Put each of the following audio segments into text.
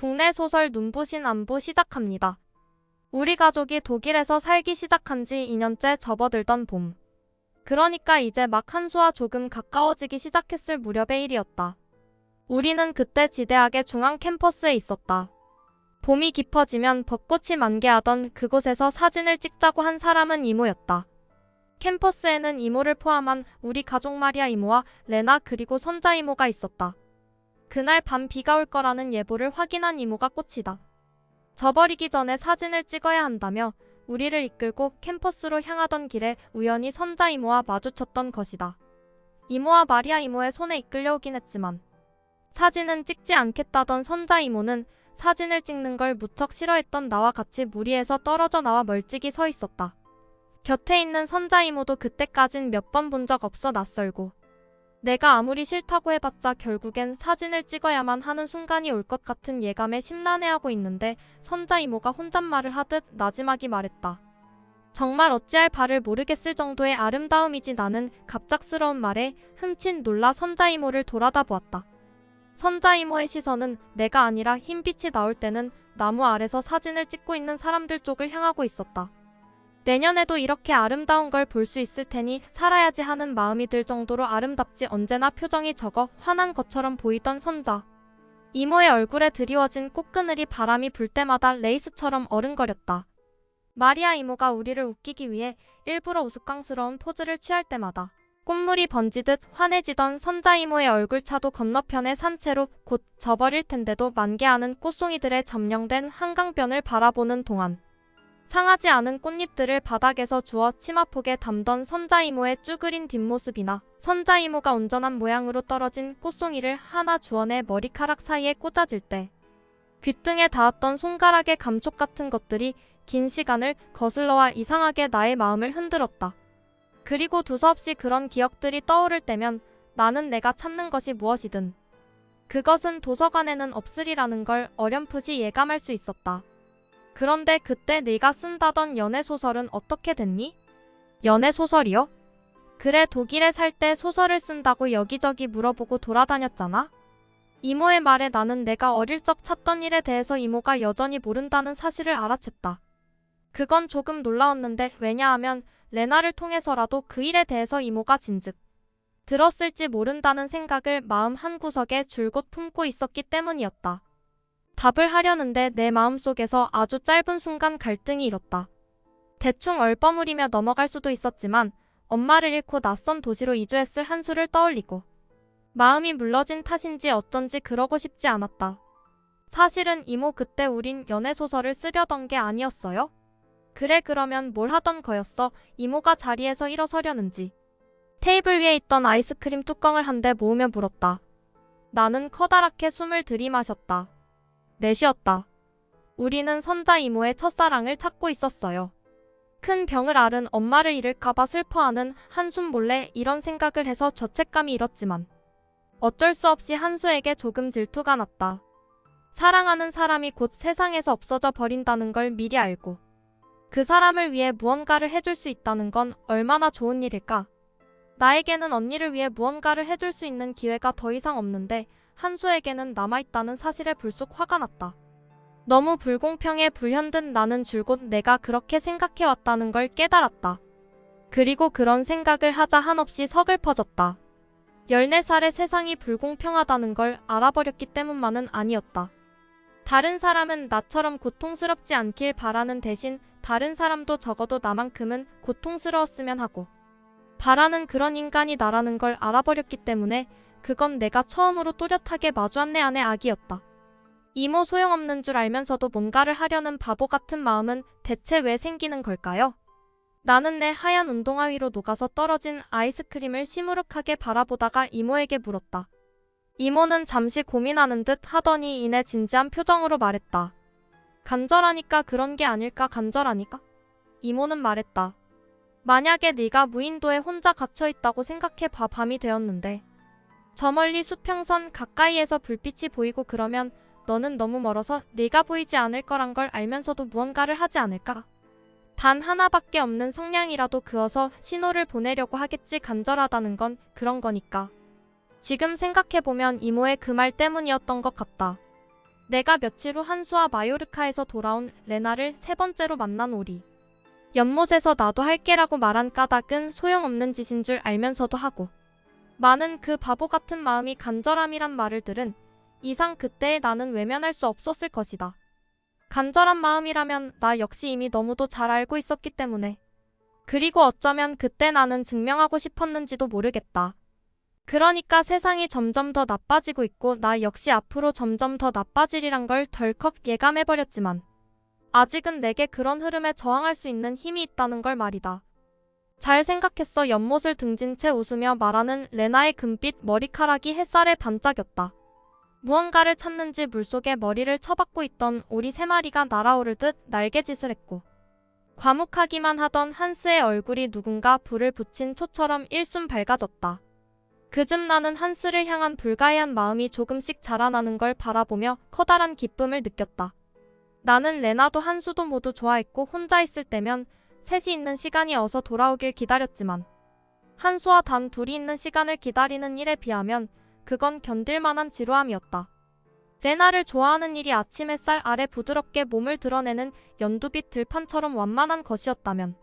국내 소설 눈부신 안부 시작합니다. 우리 가족이 독일에서 살기 시작한 지 2년째 접어들던 봄. 그러니까 이제 막 한수와 조금 가까워지기 시작했을 무렵의 일이었다. 우리는 그때 지대학의 중앙 캠퍼스에 있었다. 봄이 깊어지면 벚꽃이 만개하던 그곳에서 사진을 찍자고 한 사람은 이모였다. 캠퍼스에는 이모를 포함한 우리 가족 마리아 이모와 레나 그리고 선자 이모가 있었다. 그날 밤 비가 올 거라는 예보를 확인한 이모가 꽃이다. 져버리기 전에 사진을 찍어야 한다며 우리를 이끌고 캠퍼스로 향하던 길에 우연히 선자 이모와 마주쳤던 것이다. 이모와 마리아 이모의 손에 이끌려오긴 했지만 사진은 찍지 않겠다던 선자 이모는 사진을 찍는 걸 무척 싫어했던 나와 같이 무리해서 떨어져 나와 멀찍이 서 있었다. 곁에 있는 선자 이모도 그때까진 몇 번 본 적 없어 낯설고 내가 아무리 싫다고 해봤자 결국엔 사진을 찍어야만 하는 순간이 올 것 같은 예감에 심란해하고 있는데 선자 이모가 혼잣말을 하듯 나지막이 말했다. 정말 어찌할 바를 모르겠을 정도의 아름다움이지. 나는 갑작스러운 말에 흠칫 놀라 선자 이모를 돌아다 보았다. 선자 이모의 시선은 내가 아니라 흰빛이 나올 때는 나무 아래서 사진을 찍고 있는 사람들 쪽을 향하고 있었다. 내년에도 이렇게 아름다운 걸 볼 수 있을 테니 살아야지 하는 마음이 들 정도로 아름답지. 언제나 표정이 적어 화난 것처럼 보이던 선자 이모의 얼굴에 드리워진 꽃그늘이 바람이 불 때마다 레이스처럼 어른거렸다. 마리아 이모가 우리를 웃기기 위해 일부러 우스꽝스러운 포즈를 취할 때마다 꽃물이 번지듯 환해지던 선자 이모의 얼굴차도 건너편의 산채로 곧 져버릴 텐데도 만개하는 꽃송이들의 점령된 한강변을 바라보는 동안 상하지 않은 꽃잎들을 바닥에서 주워 치마폭에 담던 선자 이모의 쭈그린 뒷모습이나 선자 이모가 온전한 모양으로 떨어진 꽃송이를 하나 주워내 머리카락 사이에 꽂아질 때 귓등에 닿았던 손가락의 감촉 같은 것들이 긴 시간을 거슬러와 이상하게 나의 마음을 흔들었다. 그리고 두서없이 그런 기억들이 떠오를 때면 나는 내가 찾는 것이 무엇이든 그것은 도서관에는 없으리라는 걸 어렴풋이 예감할 수 있었다. 그런데 그때 네가 쓴다던 연애소설은 어떻게 됐니? 연애소설이요? 그래, 독일에 살 때 소설을 쓴다고 여기저기 물어보고 돌아다녔잖아? 이모의 말에 나는 내가 어릴 적 찾던 일에 대해서 이모가 여전히 모른다는 사실을 알아챘다. 그건 조금 놀라웠는데 왜냐하면 레나를 통해서라도 그 일에 대해서 이모가 진즉 들었을지 모른다는 생각을 마음 한구석에 줄곧 품고 있었기 때문이었다. 답을 하려는데 내 마음속에서 아주 짧은 순간 갈등이 일었다. 대충 얼버무리며 넘어갈 수도 있었지만 엄마를 잃고 낯선 도시로 이주했을 한수를 떠올리고 마음이 물러진 탓인지 어쩐지 그러고 싶지 않았다. 사실은 이모 그때 우린 연애소설을 쓰려던 게 아니었어요? 그래, 그러면 뭘 하던 거였어? 이모가 자리에서 일어서려는지 테이블 위에 있던 아이스크림 뚜껑을 한 대 모으며 물었다. 나는 커다랗게 숨을 들이마셨다. 내쉬었다. 우리는 선자 이모의 첫사랑을 찾고 있었어요. 큰 병을 앓은 엄마를 잃을까봐 슬퍼하는 한숨 몰래 이런 생각을 해서 죄책감이 일었지만 어쩔 수 없이 한수에게 조금 질투가 났다. 사랑하는 사람이 곧 세상에서 없어져 버린다는 걸 미리 알고 그 사람을 위해 무언가를 해줄 수 있다는 건 얼마나 좋은 일일까? 나에게는 언니를 위해 무언가를 해줄 수 있는 기회가 더 이상 없는데 한수에게는 남아있다는 사실에 불쑥 화가 났다. 너무 불공평해 불현듯 나는 줄곧 내가 그렇게 생각해왔다는 걸 깨달았다. 그리고 그런 생각을 하자 한없이 서글퍼졌다. 14살의 세상이 불공평하다는 걸 알아버렸기 때문만은 아니었다. 다른 사람은 나처럼 고통스럽지 않길 바라는 대신 다른 사람도 적어도 나만큼은 고통스러웠으면 하고 바라는 그런 인간이 나라는 걸 알아버렸기 때문에 그건 내가 처음으로 또렷하게 마주한 내 안의 악이었다. 이모 소용없는 줄 알면서도 뭔가를 하려는 바보 같은 마음은 대체 왜 생기는 걸까요? 나는 내 하얀 운동화 위로 녹아서 떨어진 아이스크림을 시무룩하게 바라보다가 이모에게 물었다. 이모는 잠시 고민하는 듯 하더니 이내 진지한 표정으로 말했다. 간절하니까 그런 게 아닐까? 간절하니까? 이모는 말했다. 만약에 네가 무인도에 혼자 갇혀있다고 생각해봐. 밤이 되었는데 저 멀리 수평선 가까이에서 불빛이 보이고 그러면 너는 너무 멀어서 네가 보이지 않을 거란 걸 알면서도 무언가를 하지 않을까? 단 하나밖에 없는 성냥이라도 그어서 신호를 보내려고 하겠지. 간절하다는 건 그런 거니까. 지금 생각해보면 이모의 그 말 때문이었던 것 같다. 내가 며칠 후 한수와 마요르카에서 돌아온 레나를 세 번째로 만난 오리. 연못에서 나도 할게라고 말한 까닭은 소용없는 짓인 줄 알면서도 하고 많은 그 바보 같은 마음이 간절함이란 말을 들은 이상 그때의 나는 외면할 수 없었을 것이다. 간절한 마음이라면 나 역시 이미 너무도 잘 알고 있었기 때문에. 그리고 어쩌면 그때 나는 증명하고 싶었는지도 모르겠다. 그러니까 세상이 점점 더 나빠지고 있고 나 역시 앞으로 점점 더 나빠지리란 걸 덜컥 예감해버렸지만 아직은 내게 그런 흐름에 저항할 수 있는 힘이 있다는 걸 말이다. 잘 생각했어. 연못을 등진 채 웃으며 말하는 레나의 금빛 머리카락이 햇살에 반짝였다. 무언가를 찾는지 물속에 머리를 쳐박고 있던 오리 세 마리가 날아오를 듯 날개짓을 했고 과묵하기만 하던 한스의 얼굴이 누군가 불을 붙인 초처럼 일순 밝아졌다. 그즘 나는 한스를 향한 불가해한 마음이 조금씩 자라나는 걸 바라보며 커다란 기쁨을 느꼈다. 나는 레나도 한수도 모두 좋아했고 혼자 있을 때면 셋이 있는 시간이 어서 돌아오길 기다렸지만 한수와 단 둘이 있는 시간을 기다리는 일에 비하면 그건 견딜만한 지루함이었다. 레나를 좋아하는 일이 아침 햇살 아래 부드럽게 몸을 드러내는 연두빛 들판처럼 완만한 것이었다면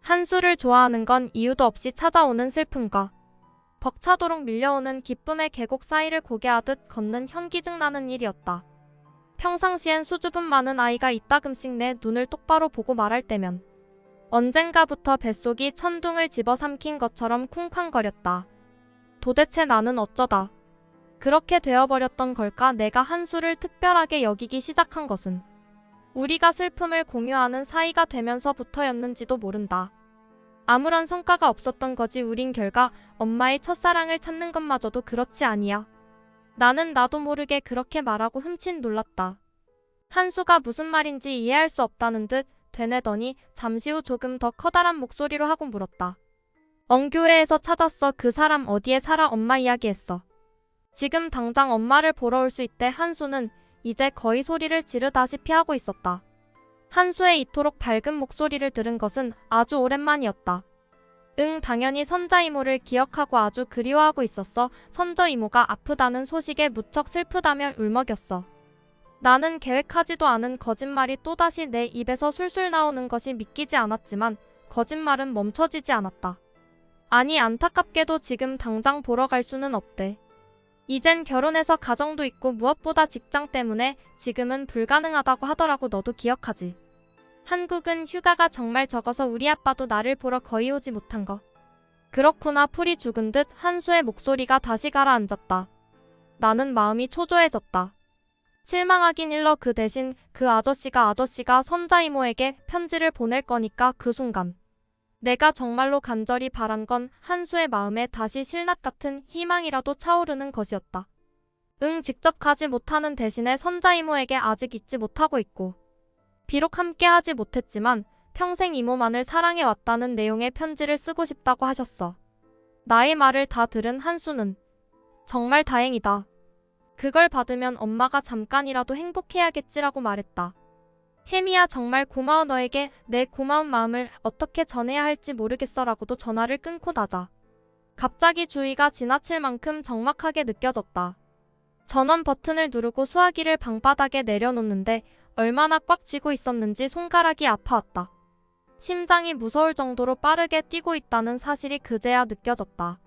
한수를 좋아하는 건 이유도 없이 찾아오는 슬픔과 벅차도록 밀려오는 기쁨의 계곡 사이를 고개하듯 걷는 현기증 나는 일이었다. 평상시엔 수줍음 많은 아이가 이따금씩 내 눈을 똑바로 보고 말할 때면 언젠가부터 뱃속이 천둥을 집어삼킨 것처럼 쿵쾅거렸다. 도대체 나는 어쩌다 그렇게 되어버렸던 걸까? 내가 한수를 특별하게 여기기 시작한 것은 우리가 슬픔을 공유하는 사이가 되면서부터였는지도 모른다. 아무런 성과가 없었던 거지. 우린 결과 엄마의 첫사랑을 찾는 것마저도 그렇지 아니야. 나는 나도 모르게 그렇게 말하고 흠칫 놀랐다. 한수가 무슨 말인지 이해할 수 없다는 듯 되뇌더니 잠시 후 조금 더 커다란 목소리로 하고 물었다. 엉교회에서 찾았어. 그 사람 어디에 살아? 엄마 이야기했어. 지금 당장 엄마를 보러 올 수 있대. 한수는 이제 거의 소리를 지르다시피 하고 있었다. 한수의 이토록 밝은 목소리를 들은 것은 아주 오랜만이었다. 응, 당연히 선자 이모를 기억하고 아주 그리워하고 있었어. 선저 이모가 아프다는 소식에 무척 슬프다며 울먹였어. 나는 계획하지도 않은 거짓말이 또다시 내 입에서 술술 나오는 것이 믿기지 않았지만 거짓말은 멈춰지지 않았다. 아니, 안타깝게도 지금 당장 보러 갈 수는 없대. 이젠 결혼해서 가정도 있고 무엇보다 직장 때문에 지금은 불가능하다고 하더라고. 너도 기억하지? 한국은 휴가가 정말 적어서 우리 아빠도 나를 보러 거의 오지 못한 거. 그렇구나. 풀이 죽은 듯 한수의 목소리가 다시 가라앉았다. 나는 마음이 초조해졌다. 실망하긴 일러 그 대신 그 아저씨가 선자 이모에게 편지를 보낼 거니까 그 순간 내가 정말로 간절히 바란 건 한수의 마음에 다시 실낱 같은 희망이라도 차오르는 것이었다. 응, 직접 가지 못하는 대신에 선자 이모에게 아직 잊지 못하고 있고 비록 함께 하지 못했지만 평생 이모만을 사랑해왔다는 내용의 편지를 쓰고 싶다고 하셨어. 나의 말을 다 들은 한수는 정말 다행이다. 그걸 받으면 엄마가 잠깐이라도 행복해야겠지라고 말했다. 혜미야, 정말 고마워. 너에게 내 고마운 마음을 어떻게 전해야 할지 모르겠어라고도 전화를 끊고 나자 갑자기 주위가 지나칠 만큼 적막하게 느껴졌다. 전원 버튼을 누르고 수화기를 방바닥에 내려놓는데 얼마나 꽉 쥐고 있었는지 손가락이 아파왔다. 심장이 무서울 정도로 빠르게 뛰고 있다는 사실이 그제야 느껴졌다.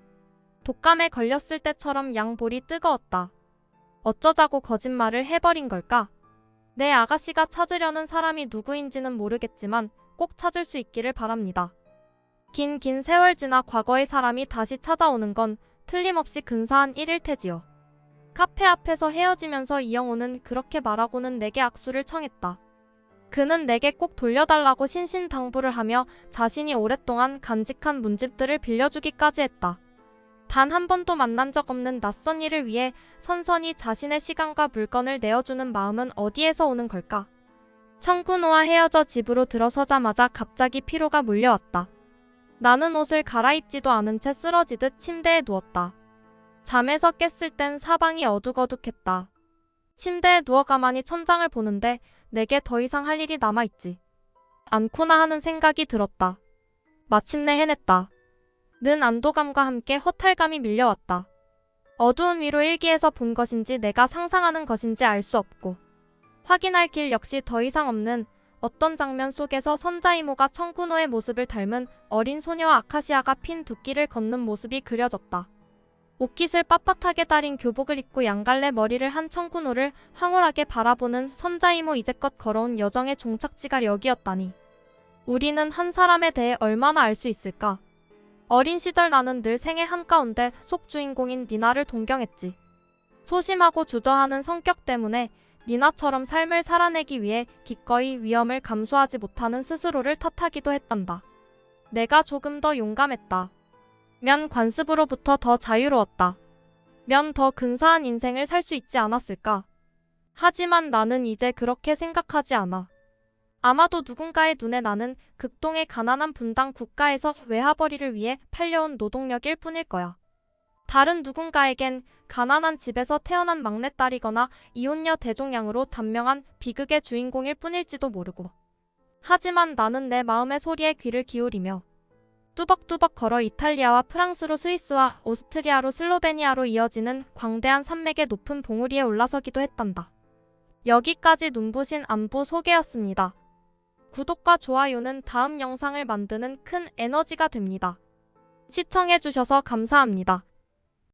독감에 걸렸을 때처럼 양볼이 뜨거웠다. 어쩌자고 거짓말을 해버린 걸까? 내 아가씨가 찾으려는 사람이 누구인지는 모르겠지만 꼭 찾을 수 있기를 바랍니다. 긴 세월 지나 과거의 사람이 다시 찾아오는 건 틀림없이 근사한 일일 테지요. 카페 앞에서 헤어지면서 이영호는 그렇게 말하고는 내게 악수를 청했다. 그는 내게 꼭 돌려달라고 신신당부를 하며 자신이 오랫동안 간직한 문집들을 빌려주기까지 했다. 단 한 번도 만난 적 없는 낯선 이를 위해 선선히 자신의 시간과 물건을 내어주는 마음은 어디에서 오는 걸까? 청군호와 헤어져 집으로 들어서자마자 갑자기 피로가 몰려왔다. 나는 옷을 갈아입지도 않은 채 쓰러지듯 침대에 누웠다. 잠에서 깼을 땐 사방이 어둑어둑했다. 침대에 누워 가만히 천장을 보는데 내게 더 이상 할 일이 남아있지 않구나 하는 생각이 들었다. 마침내 해냈다. 는 안도감과 함께 허탈감이 밀려왔다. 어두운 위로 일기에서 본 것인지 내가 상상하는 것인지 알 수 없고 확인할 길 역시 더 이상 없는 어떤 장면 속에서 선자이모가 청군호의 모습을 닮은 어린 소녀와 아카시아가 핀 둑길을 걷는 모습이 그려졌다. 옷깃을 빳빳하게 다린 교복을 입고 양갈래 머리를 한 청군호를 황홀하게 바라보는 선자이모, 이제껏 걸어온 여정의 종착지가 여기였다니. 우리는 한 사람에 대해 얼마나 알 수 있을까? 어린 시절 나는 늘 생애 한가운데 속 주인공인 니나를 동경했지. 소심하고 주저하는 성격 때문에 니나처럼 삶을 살아내기 위해 기꺼이 위험을 감수하지 못하는 스스로를 탓하기도 했단다. 내가 조금 더 용감했다. 면 관습으로부터 더 자유로웠다. 면 더 근사한 인생을 살 수 있지 않았을까? 하지만 나는 이제 그렇게 생각하지 않아. 아마도 누군가의 눈에 나는 극동의 가난한 분당 국가에서 외화벌이를 위해 팔려온 노동력일 뿐일 거야. 다른 누군가에겐 가난한 집에서 태어난 막내딸이거나 이혼녀 대종양으로 단명한 비극의 주인공일 뿐일지도 모르고. 하지만 나는 내 마음의 소리에 귀를 기울이며 뚜벅뚜벅 걸어 이탈리아와 프랑스로 스위스와 오스트리아로 슬로베니아로 이어지는 광대한 산맥의 높은 봉우리에 올라서기도 했단다. 여기까지 눈부신 안부 소개였습니다. 구독과 좋아요는 다음 영상을 만드는 큰 에너지가 됩니다. 시청해주셔서 감사합니다.